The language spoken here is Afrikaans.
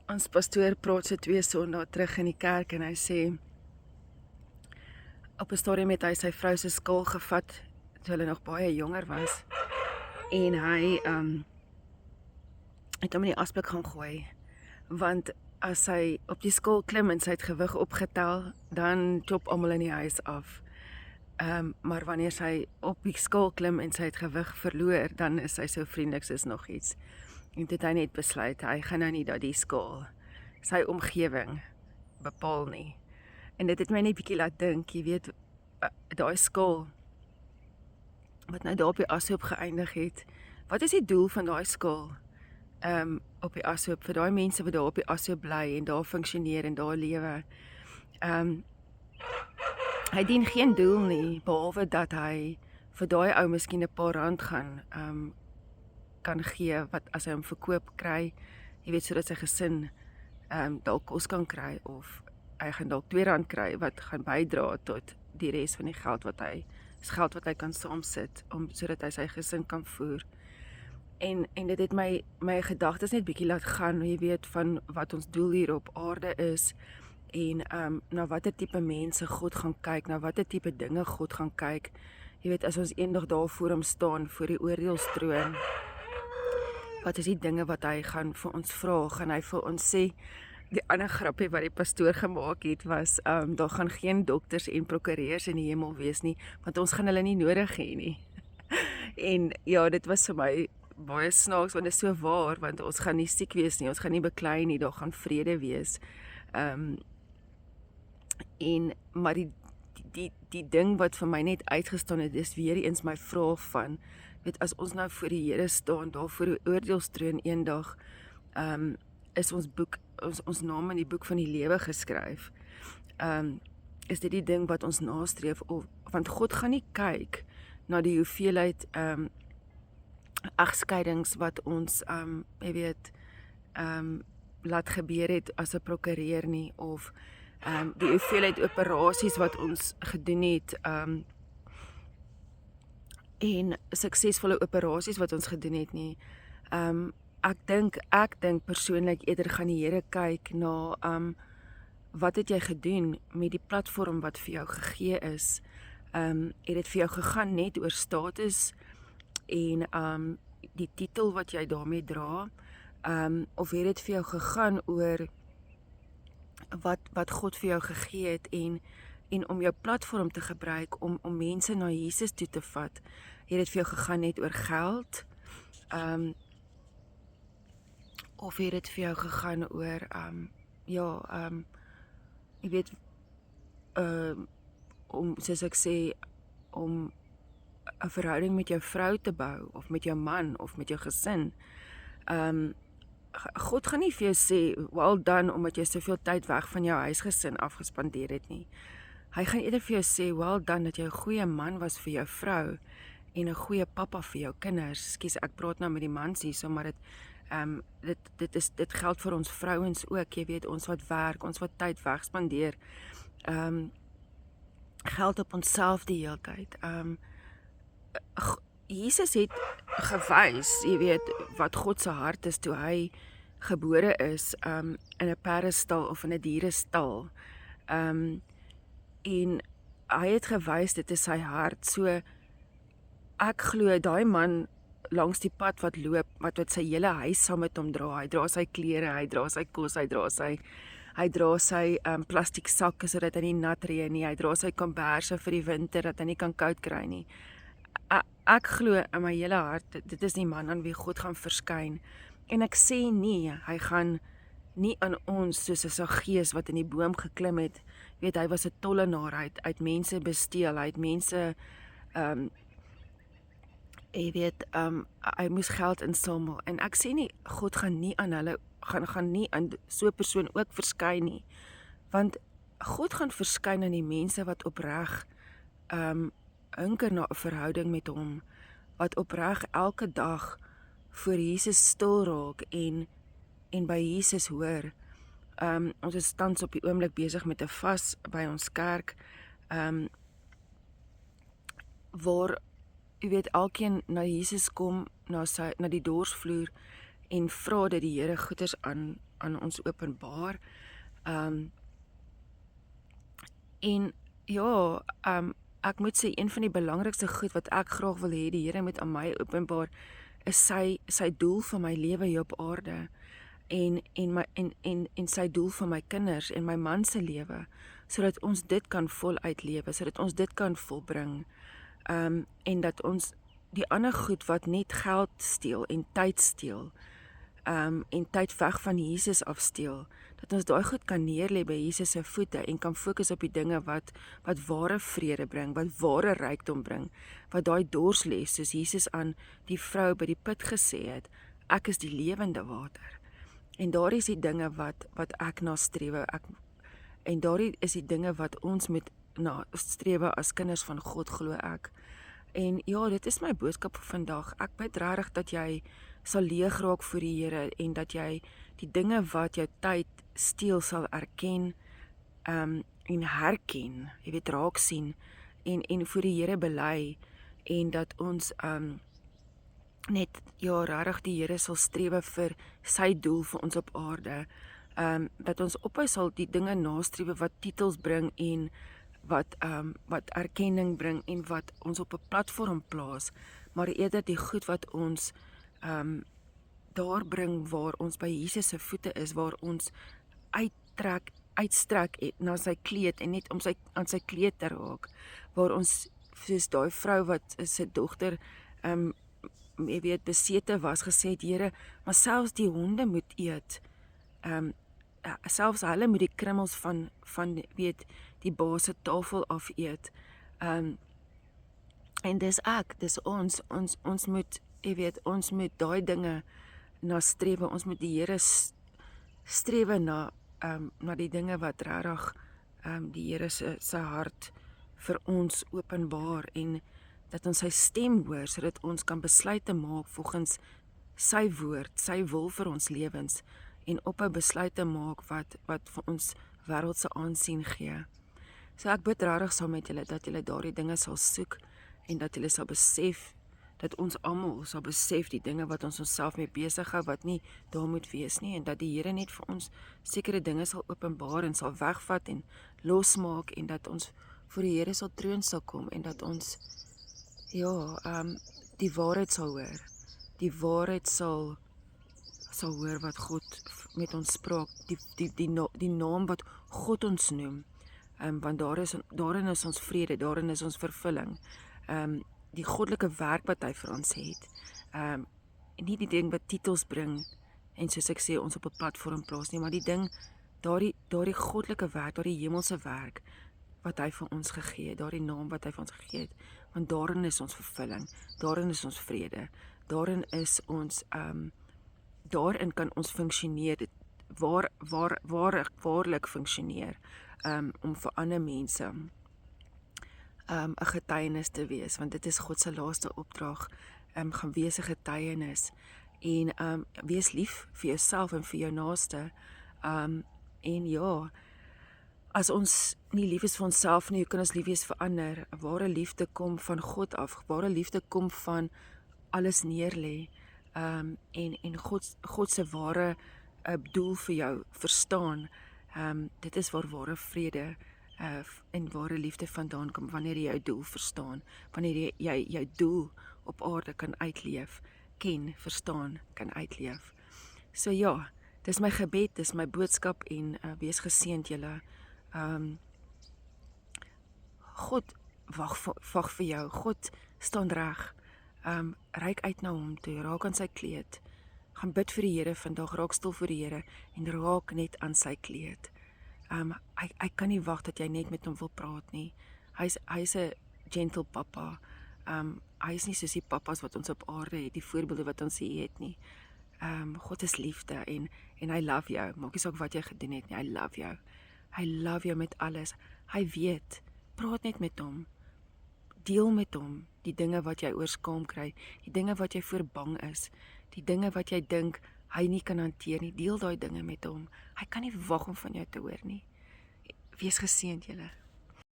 Ons pastoor praat so 2 Sondae terug in die kerk en hy sê, op 'n stadium het hy sy vrou se skaal gevat, toe hulle nog baie jonger was, en hy het hom in die asblik gaan gooi, want as hy op die skaal klim en sy het gewig opgetel, dan chop almal in die huis af. Maar wanneer sy op die skaal klim en sy het gewig verloor, dan is sy so vriendelik soos nog iets. En toe het hy net besluit, hy gaan nou nie dat die skaal sy omgewing bepaal nie. En dit het my net bietjie laat dink, jy weet, daai skaal wat nou daar op die ashoop geëindig het, wat is die doel van daai skaal op die ashoop, vir daai mense wat daar op die ashoop bly en daar funksioneer en daar lewe? Hy dien geen doel nie, behalwe dat hy vir daai ou miskien 'n paar rand kan gee, wat as hy hom verkoop kry, jy weet, sodat sy gesin dalk kos kan kry, of hy gaan dalk R2 kry, wat gaan bydra tot die res van die geld wat hy kan saamsit, sodat hy sy gesin kan voer. En dit het my gedagtes net bietjie laat gaan, jy weet, van wat ons doel hier op aarde is, en na watter tipe mense God gaan kyk, na watter tipe dinge God gaan kyk. Jy weet, as ons eendag daar voor hom staan, voor die oordeelstroon, wat is die dinge wat hy gaan vir ons vra? Gaan hy vir ons sê, die ander grappie wat die pastoor gemaak het, was, daar gaan geen dokters en prokureurs in die hemel wees nie, want ons gaan hulle nie nodig hê nie. En ja, dit was vir my baie snaaks, want dit is so waar, want ons gaan nie siek wees nie, ons gaan nie beklei nie, daar gaan vrede wees. Maar die ding wat vir my net uitgestaan het, is weer eens my vraag van, weet, as ons nou voor die Here staan, daar voor die oordeelstroon eendag, is ons naam in die boek van die lewe geskryf. Is dit die ding wat ons nastreef, want God gaan nie kyk na die hoeveelheid egskeidings wat ons, jy weet, laat gebeur het as 'n prokureur nie, of die hoeveelheid operasies wat ons gedoen het, en suksesvolle operasies wat ons gedoen het nie. Ek dink persoonlik eerder gaan die Here kyk na wat het jy gedoen met die platform wat vir jou gegee is. Het dit vir jou gegaan net oor status en die titel wat jy daarmee dra, of het dit vir jou gegaan oor wat God vir jou gegee het, en om jou platform te gebruik om mense na Jesus toe te vat? Het dit vir jou gegaan net oor geld? Of het dit vir jou gegaan oor jy weet, om, soos ek sê, om 'n verhouding met jou vrou te bou, of met jou man, of met jou gesin? God gaan nie vir jou sê, well done, omdat jy soveel tyd weg van jou huisgesin afgespandeer het nie. Hy gaan eerder vir jou sê, well done, dat jy 'n goeie man was vir jou vrou, en 'n goeie pappa vir jou kinders. Skus, ek praat nou met die mans hier, maar dit geld vir ons vrouens ook, jy weet, ons wat werk, ons wat tyd wegspandeer, geld op onsself die hele tyd. Jesus het gewys, jy weet, wat God se hart is toe hy gebore is, in 'n perdestal of in 'n dierestal. En hy het gewys, dit is sy hart. So ek glo daai man langs die pad wat loop, wat sy hele huis saam met hom dra. Hy dra sy klere, hy dra sy kos, hy dra sy plastiek sakke sodat hy nie nat reën nie. Hy dra sy komberse vir die winter dat hy nie kan koud kry nie. Ek glo in my hele hart, dit is die man aan wie God gaan verskyn. En ek sê nie, hy gaan nie aan ons soos 'n Saggeus wat in die boom geklim het, weet, hy was 'n tollenaar, hy het mense besteel, hy het mense, jy weet, hy moes geld insamel, en ek sê nie, God gaan nie aan hulle, gaan nie aan so 'n persoon ook verskyn nie, want God gaan verskyn aan die mense wat opreg hunker na 'n verhouding met hom, wat opreg elke dag voor Jesus stil raak en by Jesus hoor. Ons is tans op die oomblik besig met 'n vas by ons kerk, waar, jy weet, elkeen na Jesus kom, na die dorsvloer, en vra dat die Here goeders aan ons openbaar. En ja, ek moet sê een van die belangrikste goed wat ek graag wil hê die Here moet aan my openbaar is sy doel vir my lewe hier op aarde en sy doel vir my kinders en my man se lewe, sodat ons dit kan voluit lewe, sodat ons dit kan volbring. En dat ons die ander goed wat net geld steel en tyd steel, en tyd weg van Jesus afsteel, dat ons daai goed kan neerlê by Jesus se voete en kan fokus op die dinge wat ware vrede bring, wat ware rykdom bring, wat daai dors les, soos Jesus aan die vrou by die put gesê het, ek is die lewende water. En daar is die dinge wat ek nastrewe, en daar is die dinge wat ons moet nastrewe as kinders van God, glo ek. En ja, dit is my boodskap vir vandag. Ek bid regtig dat jy sal leeg raak voor die Here en dat jy die dinge wat jou tyd steel sal erken, en herken, jy weet, raak sien en voor die Here bely, en dat ons net ja regtig die Here sal strewe vir sy doel vir ons op aarde. Dat ons ophou sal die dinge nastrewe wat titels bring en wat erkenning bring en wat ons op 'n platform plaas, maar eerder die goed wat ons daar bring waar ons by Jesus se voete is, waar ons uitstrek na sy kleed en net om aan sy kleed te raak, waar ons soos daai vrou wat sy dogter jy weet besete was, gesê het, Here, maar selfs die honde moet eet. Selfs hulle moet die krummels van weet die baas se tafel af eet. En dis ons moet, jy weet, ons moet daai dinge nastrewe. Ons moet die Here strewe na die dinge wat regtig die Here se hart vir ons openbaar, en dat ons sy stem hoor, sodat ons kan besluite maak volgens sy woord, sy wil vir ons lewens, en ophou besluite maak wat vir ons wêreldse aansien gee. So ek bid regtig saam met julle dat julle daardie dinge sal soek en dat julle sal besef, dat ons almal sal besef die dinge wat ons onsself mee besig hou wat nie daar moet wees nie, en dat die Here net vir ons sekere dinge sal openbaar en sal wegvat en losmaak, en dat ons voor die Here sal troon sal kom, en dat ons die waarheid sal hoor. Die waarheid sal hoor wat God met ons spraak, die naam wat God ons noem, want daarin is ons vrede, daarin is ons vervulling, die goddelike werk wat hy vir ons het, nie die ding wat titels bring, en soos ek sê, ons op 'n platform plaas nie, maar die ding, daardie goddelike werk, daardie hemelse werk, wat hy vir ons gegee het, daardie naam wat hy vir ons gegee het, want daarin is ons vervulling, daarin is ons vrede, daarin is ons, daarin kan ons funksioneer, waarlik funksioneer, om vir ander mense 'n getuienis te wees, want dit is God se laaste opdrag, gaan wees 'n getuienis, en wees lief vir jouself en vir jou naaste, en ja, as ons nie lief is vir onsself nie, hoe kan ons lief wees vir ander? Ware liefde kom van God af, ware liefde kom van alles neerlê, en God se ware doel vir jou verstaan, dit is waar ware vrede en ware liefde vandaan kom, wanneer jy jou doel verstaan, wanneer jy jou doel op aarde kan uitleef, ken, verstaan, kan uitleef. So ja, dis my gebed, dis my boodskap, en wees geseënd julle. God wag vir jou, God staan reg, reik uit na hom toe, raak aan sy kleed, gaan bid vir die Here vandag, raak stil vir die Here, en raak net aan sy kleed. Hy kan nie wag dat jy net met hom wil praat nie. Hy's 'n gentle papa. Hy is nie soos die papas wat ons op aarde het, die voorbeelde wat ons hier het nie. God is liefde, en hy love jou. Maak nie saak wat jy gedoen het nie, hy love jou. Hy love jou met alles. Hy weet. Praat net met hom. Deel met hom die dinge wat jy oorskaam kry, die dinge wat jy voor bang is, die dinge wat jy dink hy nie kan hanteer nie. Deel daai dinge met hom. Hy kan nie wag om van jou te hoor nie. Wees geseënd julle.